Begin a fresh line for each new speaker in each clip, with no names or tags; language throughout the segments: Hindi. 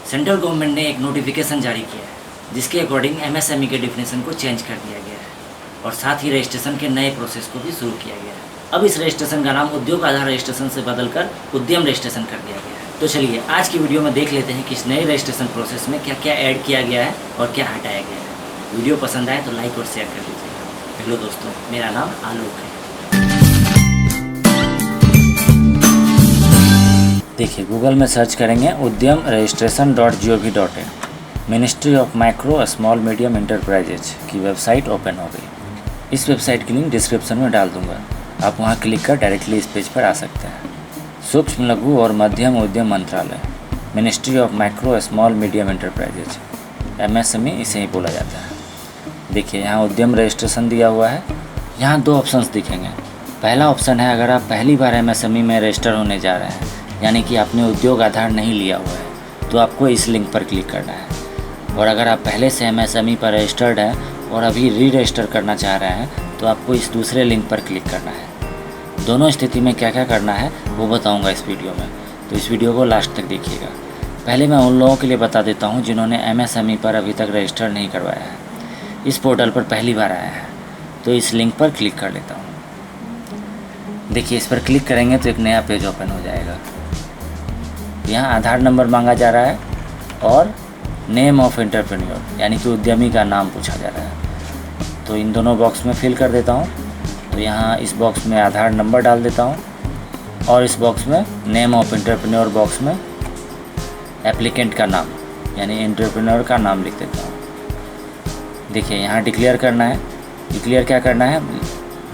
सेंट्रल गवर्नमेंट ने एक नोटिफिकेशन जारी किया है जिसके अकॉर्डिंग एमएसएमई के डिफिनेशन को चेंज कर दिया गया है और साथ ही रजिस्ट्रेशन के नए प्रोसेस को भी शुरू किया गया है। अब इस रजिस्ट्रेशन का नाम उद्योग आधार रजिस्ट्रेशन से बदलकर उद्यम रजिस्ट्रेशन कर दिया गया है। तो चलिए आज की वीडियो में देख लेते हैं कि इस नए रजिस्ट्रेशन प्रोसेस में क्या क्या ऐड किया गया है और क्या हटाया गया है। वीडियो पसंद आए तो लाइक और शेयर कर दीजिएगा। हेलो दोस्तों, मेरा नाम आलोक है। देखिए, गूगल में सर्च करेंगे उद्यम registration.gov.in। Ministry of micro small medium enterprises की वेबसाइट ओपन हो गई। इस वेबसाइट की लिंक डिस्क्रिप्शन में डाल दूंगा, आप वहां क्लिक कर डायरेक्टली इस पेज पर आ सकते हैं। सूक्ष्म लघु और मध्यम उद्यम मंत्रालय, ministry of micro small medium enterprises, MSME इसे ही बोला जाता है। देखिए, यहाँ उद्यम रजिस्ट्रेशन दिया हुआ है। यहाँ दो ऑप्शंस दिखेंगे। पहला ऑप्शन है अगर आप पहली बार MSME में रजिस्टर होने जा रहे हैं, यानी कि आपने उद्योग आधार नहीं लिया हुआ है, तो आपको इस लिंक पर क्लिक करना है। और अगर आप पहले से MSME पर रजिस्टर्ड हैं और अभी री रजिस्टर करना चाह रहे हैं, तो आपको इस दूसरे लिंक पर क्लिक करना है। दोनों स्थिति में क्या क्या करना है वो बताऊंगा इस वीडियो में, तो इस वीडियो को लास्ट तक देखिएगा। पहले मैं उन लोगों के लिए बता देता हूँ जिन्होंने MSME पर अभी तक रजिस्टर नहीं करवाया है, इस पोर्टल पर पहली बार आया है, तो इस लिंक पर क्लिक कर लेता हूँ। देखिए, इस पर क्लिक करेंगे तो एक नया पेज ओपन हो जाएगा। यहाँ आधार नंबर मांगा जा रहा है और नेम ऑफ एंटरप्रेन्योर यानी कि उद्यमी का नाम पूछा जा रहा है। तो इन दोनों बॉक्स में फिल कर देता हूँ। तो यहाँ इस बॉक्स में आधार नंबर डाल देता हूँ और इस बॉक्स में नेम ऑफ एंटरप्रेन्योर बॉक्स में एप्लीकेंट का नाम यानी एंटरप्रेन्योर का नाम लिख देता हूँ। देखिए, यहाँ डिक्लेयर करना है। डिक्लेयर क्या करना है,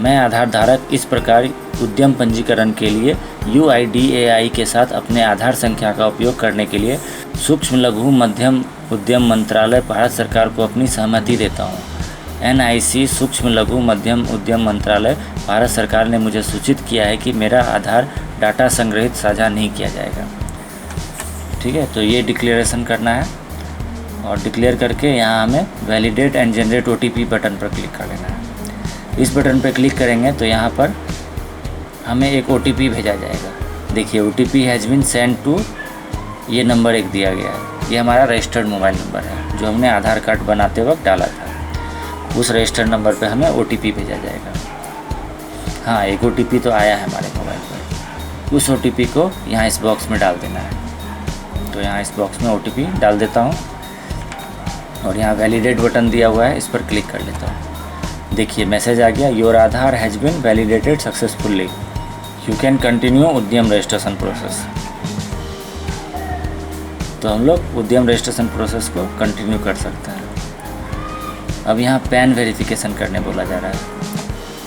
मैं आधार धारक इस प्रकार उद्यम पंजीकरण के लिए UIDAI के साथ अपने आधार संख्या का उपयोग करने के लिए सूक्ष्म लघु मध्यम उद्यम मंत्रालय भारत सरकार को अपनी सहमति देता हूँ। NIC सूक्ष्म लघु मध्यम उद्यम मंत्रालय भारत सरकार ने मुझे सूचित किया है कि मेरा आधार डाटा संग्रहित साझा नहीं किया जाएगा। ठीक है, तो ये डिक्लेरेशन करना है और डिक्लेयर करके यहाँ हमें validate and generate OTP button पर क्लिक कर लेना है। इस बटन पर क्लिक करेंगे तो यहाँ पर हमें एक OTP भेजा जाएगा। देखिए, OTP has been send to, ये नंबर एक दिया गया है। ये हमारा रजिस्टर्ड मोबाइल नंबर है जो हमने आधार कार्ड बनाते वक्त डाला था। उस रजिस्टर्ड नंबर पे हमें OTP भेजा जाएगा। हाँ, एक OTP तो आया है हमारे मोबाइल पर। उस OTP को यहाँ इस बॉक्स में डाल देना है। तो यहाँ इस बॉक्स में OTP डाल देता हूँ और यहाँ वैलिडेट बटन दिया हुआ है, इस पर क्लिक कर लेता हूँ। देखिए, मैसेज आ गया, your Aadhaar has been validated successfully, you can continue Udyam registration process. तो हम लोग उद्यम रजिस्ट्रेशन प्रोसेस को कंटिन्यू कर सकते हैं। अब यहाँ पैन वेरिफिकेशन करने बोला जा रहा है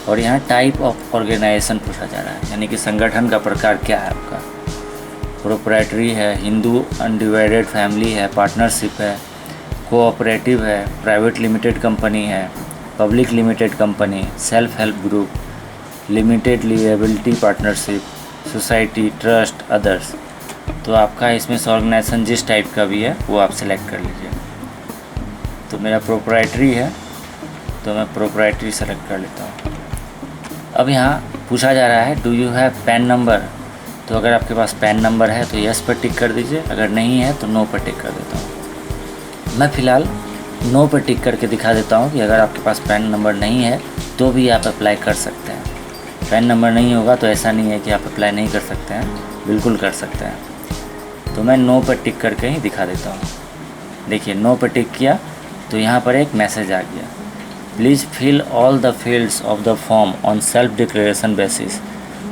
और यहाँ टाइप ऑफ ऑर्गेनाइजेशन पूछा जा रहा है, यानी कि संगठन का प्रकार क्या है आपका। प्रोप्राइटरी है, हिंदू अनडिवाइडेड फैमिली है, पार्टनरशिप है, कोऑपरेटिव है, प्राइवेट लिमिटेड कंपनी है, public limited company, self help group, limited liability partnership, society, trust, others. तो आपका इसमें से ऑर्गेनाइजेशन जिस टाइप का भी है वो आप सेलेक्ट कर लीजिए। तो मेरा प्रोप्राइटरी है तो मैं प्रोप्राइटरी सेलेक्ट कर लेता हूँ। अब यहाँ पूछा जा रहा है do you have pan number. तो अगर आपके पास पैन नंबर है तो यस पर टिक कर दीजिए, अगर नहीं है तो नो पर टिक कर देता हूँ। मैं फ़िलहाल नो पर टिक करके दिखा देता हूँ कि अगर आपके पास पैन नंबर नहीं है तो भी आप अप्लाई कर सकते हैं। पैन नंबर नहीं होगा तो ऐसा नहीं है कि आप अप्लाई नहीं कर सकते हैं, बिल्कुल कर सकते हैं। तो मैं नो पर टिक करके ही दिखा देता हूँ। देखिए, नो पर टिक किया तो यहाँ पर एक मैसेज आ गया, please fill all the fields of the form on self declaration basis.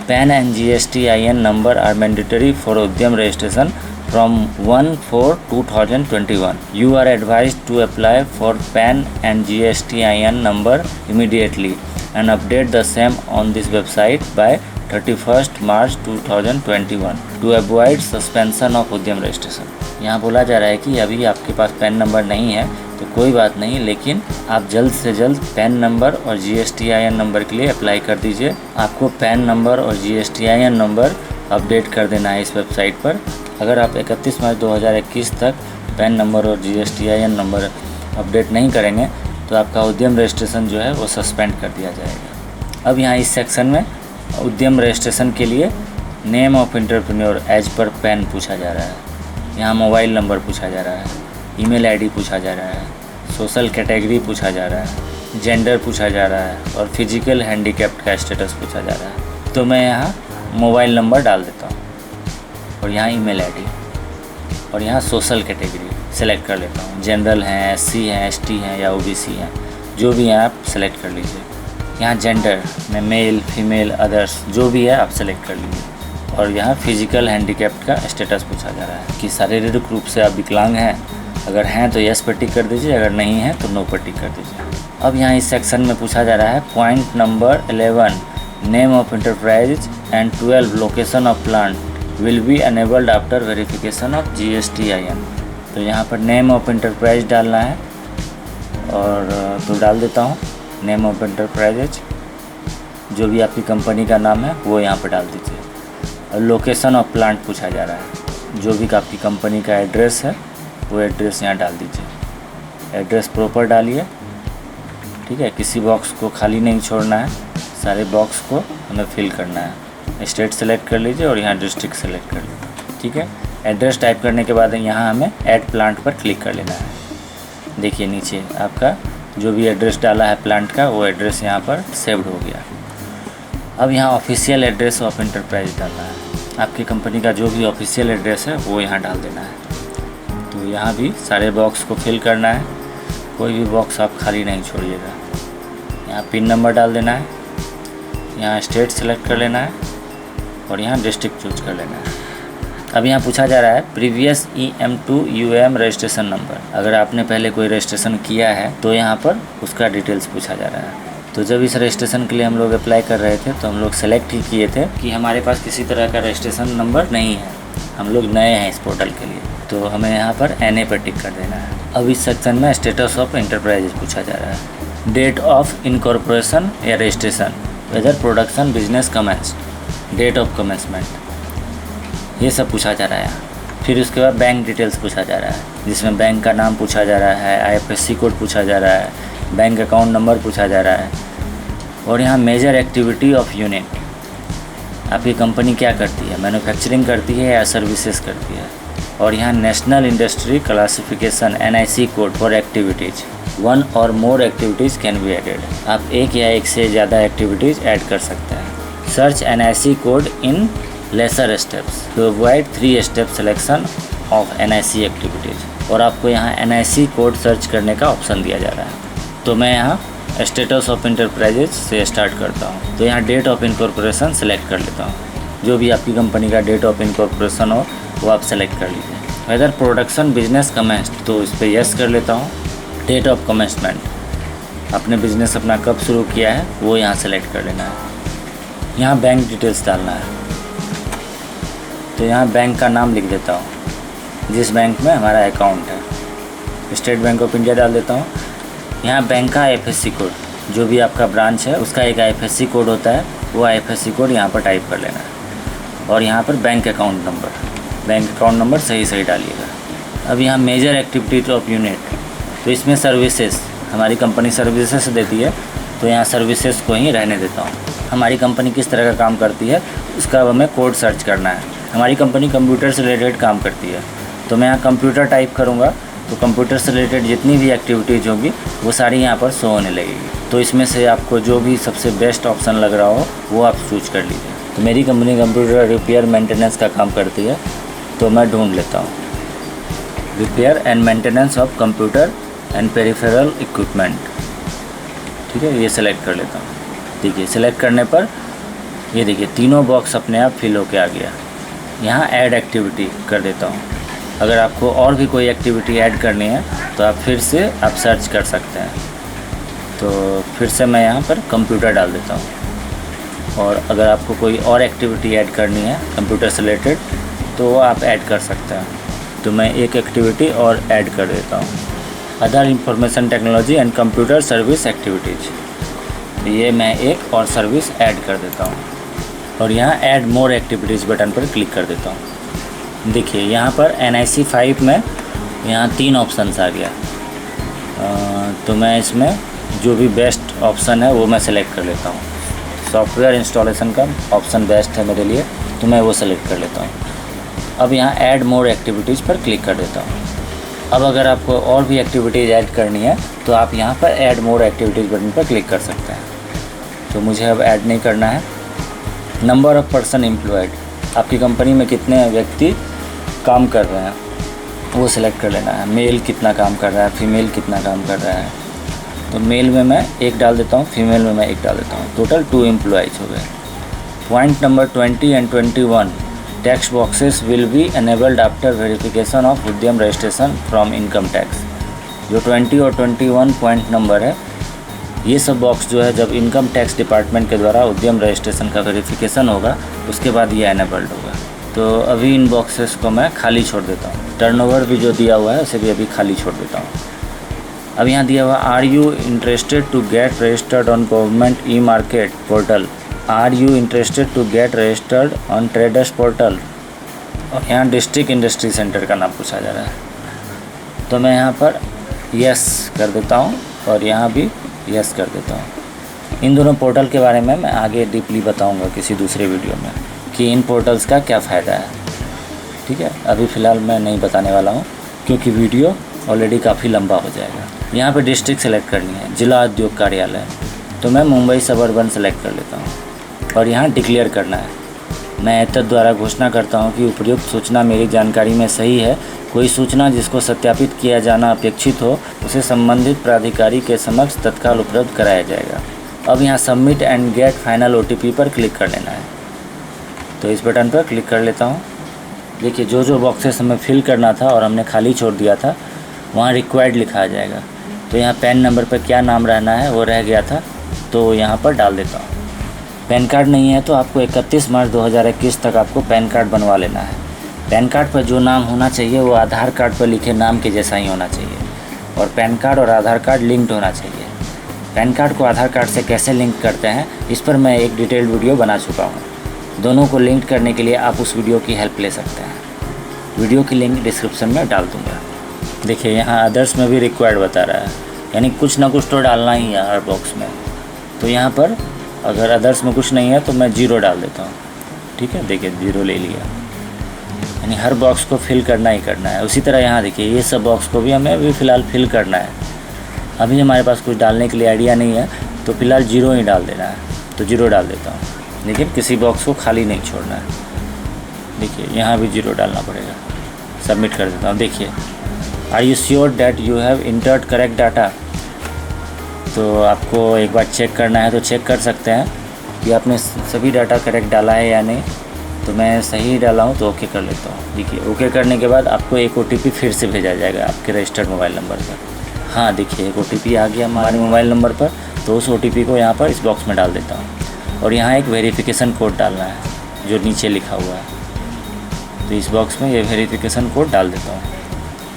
PAN and GSTIN number are mandatory for Udyam registration from 1/4/2021. You are advised to apply for PAN and GSTIN number immediately and update the same on this website by 31st March 2021 to avoid suspension of उद्यम रजिस्ट्रेशन। यहाँ बोला जा रहा है कि अभी आपके पास पैन नंबर नहीं है तो कोई बात नहीं, लेकिन आप जल्द से जल्द पैन नंबर और GSTIN नंबर के लिए अप्लाई कर dीजिए। आपको पैन नंबर और GSTIN नंबर अपडेट कर देना है इस वेबसाइट पर। अगर आप 31 मार्च 2021 तक पैन नंबर और GSTIN नंबर अपडेट नहीं करेंगे तो आपका उद्यम रजिस्ट्रेशन जो है वो सस्पेंड कर दिया जाएगा। अब यहाँ इस सेक्शन में उद्यम रजिस्ट्रेशन के लिए name of entrepreneur as per PAN पूछा जा रहा है। यहाँ मोबाइल नंबर पूछा जा रहा है, ईमेल आईडी पूछा जा रहा है, सोशल कैटेगरी पूछा जा रहा है, जेंडर पूछा जा रहा है और फिजिकल हैंडीकैप्ड का स्टेटस पूछा जा रहा है। तो मैं यहाँ मोबाइल नंबर डाल देता हूँ और यहाँ ईमेल आईडी और यहाँ सोशल कैटेगरी सेलेक्ट कर लेता हूँ। जनरल हैं, SC हैं, ST हैं या OBC हैं, जो भी हैं आप सेलेक्ट कर लीजिए। यहाँ जेंडर में मेल, फीमेल, अदर्स जो भी है आप सेलेक्ट कर लीजिए। और यहाँ फिजिकल हैंडीकैप्ड का स्टेटस पूछा जा रहा है कि शारीरिक रूप से आप विकलांग हैं, अगर हैं तो यस पर टिक कर दीजिए, अगर नहीं है तो नो पर टिक कर दीजिए। अब यहाँ इस सेक्शन में पूछा जा रहा है point number 11 name of enterprise and 12 location of plant will be enabled after verification of GSTIN। तो यहाँ पर नेम ऑफ इंटरप्राइज डालना है और तो डाल देता हूँ नेम ऑफ इंटरप्राइजेज, जो भी आपकी कंपनी का नाम है वो यहाँ पर डाल दीजिए। और लोकेशन ऑफ प्लांट पूछा जा रहा है, जो भी आपकी कंपनी का एड्रेस है वो एड्रेस यहाँ डाल दीजिए। एड्रेस प्रॉपर डालिए, ठीक है, किसी बॉक्स को खाली नहीं छोड़ना है, सारे बॉक्स को हमें फिल करना है। स्टेट सेलेक्ट कर लीजिए और यहाँ डिस्ट्रिक्ट सेलेक्ट कर लीजिए, ठीक है। एड्रेस टाइप करने के बाद यहाँ हमें ऐड प्लांट पर क्लिक कर लेना है। देखिए नीचे आपका जो भी एड्रेस डाला है प्लांट का वो एड्रेस यहाँ पर सेव्ड हो गया। अब यहाँ ऑफिशियल एड्रेस ऑफ इंटरप्राइज डालना है, आपकी कंपनी का जो भी ऑफिशियल एड्रेस है वो यहाँ डाल देना है। तो यहाँ भी सारे बॉक्स को फिल करना है, कोई भी बॉक्स आप खाली नहीं छोड़िएगा। यहाँ पिन नंबर डाल देना है, यहाँ स्टेट सेलेक्ट कर लेना है और यहाँ डिस्ट्रिक्ट चूज कर लेना है। अब यहाँ पूछा जा रहा है previous EM2 UM registration number. अगर आपने पहले कोई रजिस्ट्रेशन किया है तो यहाँ पर उसका डिटेल्स पूछा जा रहा है। तो जब इस रजिस्ट्रेशन के लिए हम लोग अप्लाई कर रहे थे तो हम लोग सेलेक्ट ही किए थे कि हमारे पास किसी तरह का रजिस्ट्रेशन नंबर नहीं है, हम लोग नए हैं इस पोर्टल के लिए, तो हमें यहाँ पर NA पर टिक कर देना है। अब इस सेक्शन में स्टेटस ऑफ इंटरप्राइजेज पूछा जा रहा है, डेट ऑफ इनकॉर्पोरेशन या registration, whether production business commenced, date of commencement, ये सब पूछा जा रहा है। फिर उसके बाद बैंक डिटेल्स पूछा जा रहा है, जिसमें बैंक का नाम पूछा जा रहा है, IFSC कोड पूछा जा रहा है, बैंक अकाउंट नंबर पूछा जा रहा है। और यहाँ मेजर एक्टिविटी ऑफ यूनिट, आपकी कंपनी क्या करती है, मैन्युफैक्चरिंग करती है या सर्विसेज करती है। और यहाँ national industry classification NIC code for activities, 1 और मोर एक्टिविटीज़ कैन बी एडेड, आप एक या एक से ज़्यादा एक्टिविटीज़ ऐड कर सकते हैं। Search NIC code in lesser steps to avoid 3 step selection of NIC activities. और आपको यहाँ NIC कोड सर्च करने का ऑप्शन दिया जा रहा है। तो मैं यहाँ स्टेटस ऑफ इंटरप्राइजेज से स्टार्ट करता हूँ। तो यहाँ डेट ऑफ इनकॉर्पोरेशन सेलेक्ट कर लेता हूँ, जो भी आपकी कंपनी का डेट ऑफ इनकॉर्पोरेशन हो वो आप सेलेक्ट कर लीजिए। वेदर प्रोडक्शन बिजनेस कमेंस्ड, तो इस पर यस कर लेता हूँ। डेट ऑफ कमेंसमेंट, आपने बिजनेस अपना कब शुरू किया है वो यहाँ सेलेक्ट कर लेना है। यहाँ बैंक डिटेल्स डालना है, तो यहाँ बैंक का नाम लिख देता हूँ जिस बैंक में हमारा अकाउंट है। स्टेट बैंक ऑफ इंडिया डाल देता हूँ। यहाँ बैंक का IFSC कोड, जो भी आपका ब्रांच है उसका एक IFSC कोड होता है, वो IFSC कोड यहाँ पर टाइप कर लेना है। और यहाँ पर बैंक अकाउंट नंबर सही डालिएगा। अब यहाँ मेजर एक्टिविटी ऑफ यूनिट, तो इसमें सर्विसेज, हमारी कंपनी सर्विसेज देती है तो यहाँ सर्विसेज को ही रहने देता हूँ। हमारी कंपनी किस तरह का काम करती है उसका हमें कोड सर्च करना है। हमारी कंपनी कंप्यूटर से रिलेटेड काम करती है, तो मैं यहाँ कंप्यूटर टाइप करूँगा तो कंप्यूटर से रिलेटेड जितनी भी एक्टिविटीज़ होगी वो सारी यहाँ पर शो होने लगेगी। तो इसमें से आपको जो भी सबसे बेस्ट ऑप्शन लग रहा हो वो आप चूज कर लीजिए। तो मेरी कंपनी कंप्यूटर रिपेयर मेंटेनेंस का काम करती है, तो मैं ढूंढ लेता हूँ repair and maintenance of computer and peripheral equipment, ठीक है, ये सिलेक्ट कर लेता हूँ। देखिए सिलेक्ट करने पर ये देखिए तीनों बॉक्स अपने आप फिल होके आ गया। यहाँ ऐड एक्टिविटी कर देता हूँ। अगर आपको और भी कोई एक्टिविटी ऐड करनी है तो आप फिर से आप सर्च कर सकते हैं। तो फिर से मैं यहाँ पर कंप्यूटर डाल देता हूँ। और अगर आपको कोई और एक्टिविटी ऐड करनी है कंप्यूटर से रिलेटेड तो वो आप ऐड कर सकते हैं। तो मैं एक एक्टिविटी और ऐड कर देता हूँ, other information technology and computer service activities. तो ये मैं एक और सर्विस ऐड कर देता हूँ और यहाँ ऐड मोर एक्टिविटीज़ बटन पर क्लिक कर देता हूँ। देखिए यहाँ पर NIC 5 में यहाँ 3 ऑप्शंस आ गया। तो मैं इसमें जो भी बेस्ट ऑप्शन है वो मैं सेलेक्ट कर लेता हूँ। सॉफ्टवेयर इंस्टॉलेशन का ऑप्शन बेस्ट है मेरे लिए, तो मैं वो सेलेक्ट कर लेता हूँ। अब यहाँ ऐड मोर एक्टिविटीज़ पर क्लिक कर देता हूँ। अब अगर आपको और भी एक्टिविटीज़ ऐड करनी है तो आप यहाँ पर ऐड मोर एक्टिविटीज़ बटन पर क्लिक कर सकते हैं। तो मुझे अब ऐड नहीं करना है। नंबर ऑफ़ पर्सन एम्प्लॉयड, आपकी कंपनी में कितने व्यक्ति काम कर रहे हैं वो सिलेक्ट कर लेना है। मेल कितना काम कर रहा है, फीमेल कितना काम कर रहा है। तो मेल में मैं 1 डाल देता हूँ, फीमेल में मैं 1 डाल देता हूँ। टोटल 2 एम्प्लॉयज़ हो गए। Point number 20 and 21, tax boxes will be enabled after verification of उद्यम रजिस्ट्रेशन फ्रॉम इनकम टैक्स। जो 20 और 21 पॉइंट नंबर है, ये सब बॉक्स जो है जब इनकम टैक्स डिपार्टमेंट के द्वारा उद्यम रजिस्ट्रेशन का वेरिफिकेशन होगा उसके बाद ये एनेबल्ड होगा। तो अभी इन बॉक्सेस को मैं खाली छोड़ देता हूँ। टर्नओवर भी जो दिया हुआ है उसे भी अभी खाली छोड़ देता हूँ। अब यहाँ दिया हुआ are you interested to get registered on government e market portal, are you interested to get registered on traders portal, और यहाँ डिस्ट्रिक्ट इंडस्ट्री सेंटर का नाम पूछा जा रहा है। तो मैं यहाँ पर यस कर देता हूँ और यहाँ भी यस कर देता हूँ। इन दोनों पोर्टल के बारे में मैं आगे डीपली बताऊँगा किसी दूसरे वीडियो में कि इन पोर्टल्स का क्या फ़ायदा है। ठीक है, अभी फ़िलहाल मैं नहीं बताने वाला हूँ क्योंकि वीडियो ऑलरेडी काफ़ी लंबा हो जाएगा। यहाँ पे डिस्ट्रिक्ट सेलेक्ट करनी है, जिला उद्योग कार्यालय, तो मैं मुंबई सबअर्बन सेलेक्ट कर लेता हूँ और यहाँ डिक्लेयर करना है। मैं एतद द्वारा घोषणा करता हूँ कि उपयुक्त सूचना मेरी जानकारी में सही है। कोई सूचना जिसको सत्यापित किया जाना अपेक्षित हो उसे संबंधित प्राधिकारी के समक्ष तत्काल उपलब्ध कराया जाएगा। अब यहाँ submit and get final OTP पर क्लिक कर लेना है। तो इस बटन पर क्लिक कर लेता हूँ। देखिए जो जो बॉक्सेस हमें फिल करना था और हमने खाली छोड़ दिया था वहाँ रिक्वायर्ड लिखा आ जाएगा। तो यहाँ पैन नंबर पर क्या नाम रहना है वो रह गया था, तो यहाँ पर डाल देता हूँ। पैन कार्ड नहीं है तो आपको 31 मार्च 2021 तक आपको पैन कार्ड बनवा लेना है। पैन कार्ड पर जो नाम होना चाहिए वो आधार कार्ड पर लिखे नाम के जैसा ही होना चाहिए और पैन कार्ड और आधार कार्ड लिंक्ड होना चाहिए। पैन कार्ड को आधार कार्ड से कैसे लिंक करते हैं इस पर मैं एक डिटेल्ड वीडियो बना चुका हूँ। दोनों को लिंक करने के लिए आप उस वीडियो की हेल्प ले सकते हैं। वीडियो की लिंक डिस्क्रिप्शन में डाल दूँगा। देखिए यहाँ अदर्स में भी रिक्वायर्ड बता रहा है, यानी कुछ ना कुछ तो डालना ही है हर बॉक्स में। तो यहाँ पर अगर अदर्स में कुछ नहीं है तो मैं 0 डाल देता हूँ। ठीक है, देखिए 0 ले लिया, यानी हर बॉक्स को फिल करना ही करना है। उसी तरह यहाँ देखिए ये सब बॉक्स को भी हमें अभी फ़िलहाल फिल करना है। अभी हमारे पास कुछ डालने के लिए आइडिया नहीं है तो फ़िलहाल 0 ही डाल देना है। तो 0 डाल देता हूँ, लेकिन किसी बॉक्स को खाली नहीं छोड़ना है। देखिए यहाँ भी 0 डालना पड़ेगा। सबमिट कर देता हूँ। देखिए are you sure that you have entered correct data. तो आपको एक बार चेक करना है तो चेक कर सकते हैं कि आपने सभी डाटा करेक्ट डाला है या नहीं। तो मैं सही डाला हूँ तो ओके कर लेता हूँ। देखिए ओके करने के बाद आपको एक OTP फिर से भेजा जाएगा आपके रजिस्टर्ड मोबाइल नंबर पर। हाँ देखिए एक OTP आ गया हमारे मोबाइल नंबर पर, तो उस OTP को यहाँ पर इस बॉक्स में डाल देता हूँ और यहाँ एक वेरिफिकेशन कोड डालना है जो नीचे लिखा हुआ है। तो इस बॉक्स में ये वेरिफिकेशन कोड डाल देता हूँ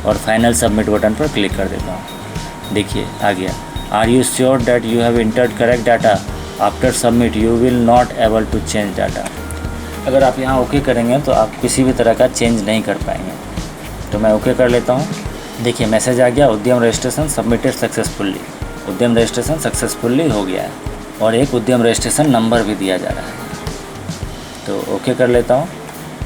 और फाइनल सबमिट बटन पर क्लिक कर देता हूँ। देखिए आ गया। Are you sure that you have entered correct data, after submit you will not able to change data. अगर आप यहाँ ओके करेंगे तो आप किसी भी तरह का चेंज नहीं कर पाएंगे। तो मैं ओके कर लेता हूँ। देखिए मैसेज आ गया, उद्यम रजिस्ट्रेशन सबमिटेड सक्सेसफुली। उद्यम रजिस्ट्रेशन सक्सेसफुली हो गया है और एक उद्यम रजिस्ट्रेशन नंबर भी दिया जा रहा है। तो ओके कर लेता हूँ।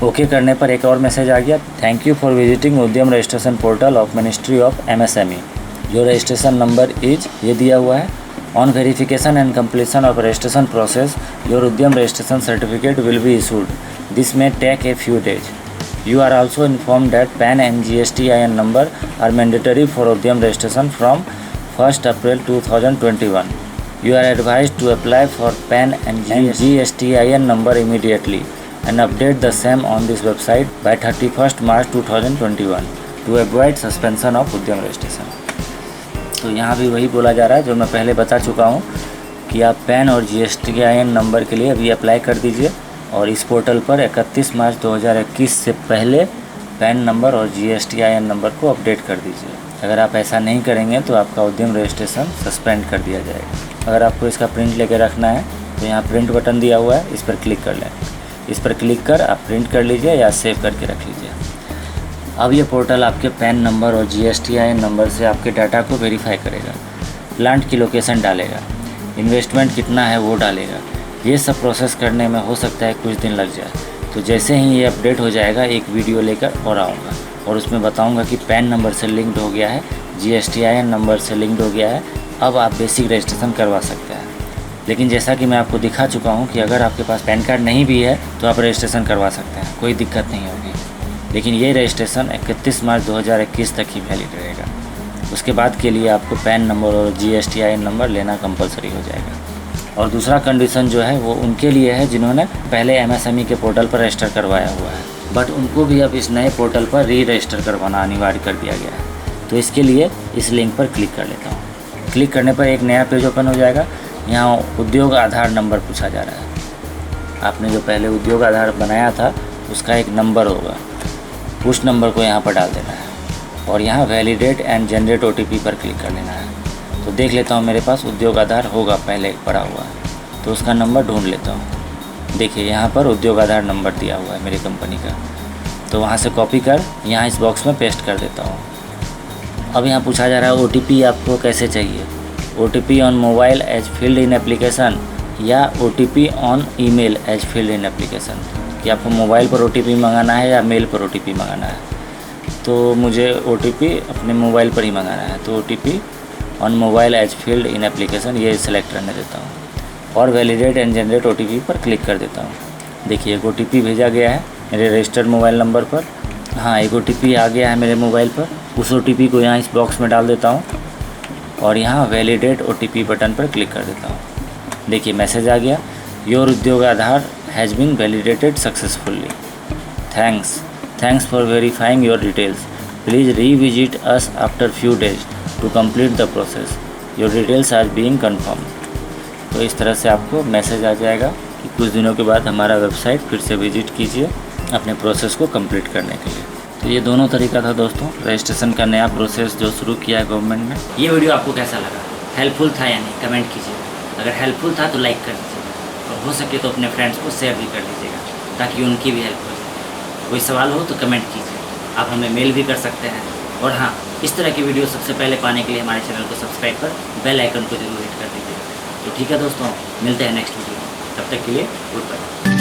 ओके करने पर एक और मैसेज आ गया, thank you for visiting Udyam registration portal of ministry of MSME। जो रजिस्ट्रेशन नंबर इज ये दिया हुआ है। On verification and completion of registration process your Udyam registration certificate will be issued. This may take a few days. You are also informed that PAN and GSTIN number are mandatory for Udyam registration from 1st April 2021. You are advised to apply for PAN and GSTIN number immediately and update the same on this website by 31st March 2021 to avoid suspension of Udyam registration. तो यहाँ भी वही बोला जा रहा है जो मैं पहले बता चुका हूँ कि आप PAN और GSTIN नंबर के लिए अभी अप्लाई कर दीजिए और इस पोर्टल पर 31 मार्च 2021 से पहले पैन नंबर और GSTIN नंबर को अपडेट कर दीजिए। अगर आप ऐसा नहीं करेंगे तो आपका उद्यम रजिस्ट्रेशन सस्पेंड कर दिया जाएगा। अगर आपको इसका प्रिंट लेके रखना है तो यहाँ प्रिंट बटन दिया हुआ है, इस पर क्लिक कर लें। इस पर क्लिक कर आप प्रिंट कर लीजिए या सेव करके रख लीजिए। अब ये पोर्टल आपके पैन नंबर और GSTIN नंबर से आपके डाटा को वेरीफाई करेगा, प्लांट की लोकेशन डालेगा, इन्वेस्टमेंट कितना है वो डालेगा। ये सब प्रोसेस करने में हो सकता है कुछ दिन लग जाए, तो जैसे ही ये अपडेट हो जाएगा एक वीडियो लेकर और आऊँगा और उसमें बताऊँगा कि पैन नंबर से लिंक्ड हो गया है, GSTIN नंबर से लिंक्ड हो गया है, अब आप बेसिक रजिस्ट्रेशन करवा सकते हैं। लेकिन जैसा कि मैं आपको दिखा चुका हूँ कि अगर आपके पास पैन कार्ड नहीं भी है तो आप रजिस्ट्रेशन करवा सकते हैं, कोई दिक्कत नहीं होगी। लेकिन ये रजिस्ट्रेशन 31 मार्च 2021 तक ही वैलिड रहेगा। उसके बाद के लिए आपको पैन नंबर और GSTIN नंबर लेना कंपलसरी हो जाएगा। और दूसरा कंडीशन जो है वो उनके लिए है जिन्होंने पहले MSME के पोर्टल पर रजिस्टर करवाया हुआ है, बट उनको भी अब इस नए पोर्टल पर रजिस्टर करवाना अनिवार्य कर दिया गया है। तो इसके लिए इस लिंक पर क्लिक कर लेता हूँ। क्लिक करने पर एक नया पेज ओपन हो जाएगा। यहाँ उद्योग आधार नंबर पूछा जा रहा है। आपने जो पहले उद्योग आधार बनाया था उसका एक नंबर होगा, उस नंबर को यहाँ पर डाल देना है और यहाँ वैलिडेट एंड जनरेट OTP पर क्लिक कर लेना है। तो देख लेता हूँ मेरे पास उद्योग आधार होगा पहले पड़ा हुआ है, तो उसका नंबर ढूंढ लेता हूँ। देखिए यहाँ पर उद्योग आधार नंबर दिया हुआ है मेरी कंपनी का, तो वहाँ से कॉपी कर यहाँ इस बॉक्स में पेस्ट कर देता हूँ। अब यहाँ पूछा जा रहा है OTP आपको कैसे चाहिए, OTP on mobile as field in application या OTP on email as field in application, कि आपको मोबाइल पर OTP मंगाना है या मेल पर OTP मंगाना है। तो मुझे OTP अपने मोबाइल पर ही मंगाना है, तो OTP on mobile as field in application ये सेलेक्ट करने देता हूँ और वैलिडेट एंड जनरेट OTP पर क्लिक कर देता हूँ। देखिए एक OTP भेजा गया है मेरे रजिस्टर्ड मोबाइल नंबर पर। हाँ, एक OTP आ गया है मेरे मोबाइल पर। उस OTP को यहाँ इस बॉक्स में डाल देता हूँ और यहाँ वैलिडेट OTP बटन पर क्लिक कर देता हूँ। देखिए मैसेज आ गया, your Udyog Aadhaar has been validated successfully, thanks for verifying your details, please revisit us after few days to complete the process, your details are being confirmed. तो इस तरह से आपको मैसेज आ जाएगा कि कुछ दिनों के बाद हमारा वेबसाइट फिर से विजिट कीजिए अपने प्रोसेस को कंप्लीट करने के लिए। तो ये दोनों तरीका था दोस्तों रजिस्ट्रेशन का नया प्रोसेस जो शुरू किया है गवर्नमेंट ने।
ये वीडियो आपको कैसा लगा, हेल्पफुल था या नहीं, कमेंट कीजिएगा। अगर हेल्पफुल था तो लाइक कर दीजिएगा और हो सके तो अपने फ्रेंड्स को शेयर भी कर लीजिएगा ताकि उनकी भी हेल्प हो जाए। कोई सवाल हो तो कमेंट कीजिए, आप हमें मेल भी कर सकते हैं। और हाँ, इस तरह की वीडियो सबसे पहले पाने के लिए हमारे चैनल को सब्सक्राइब कर बेल आइकन को जरूर हिट कर दीजिए। तो ठीक है दोस्तों, मिलते हैं नेक्स्ट वीडियो में, तब तक के लिए गुड बाय।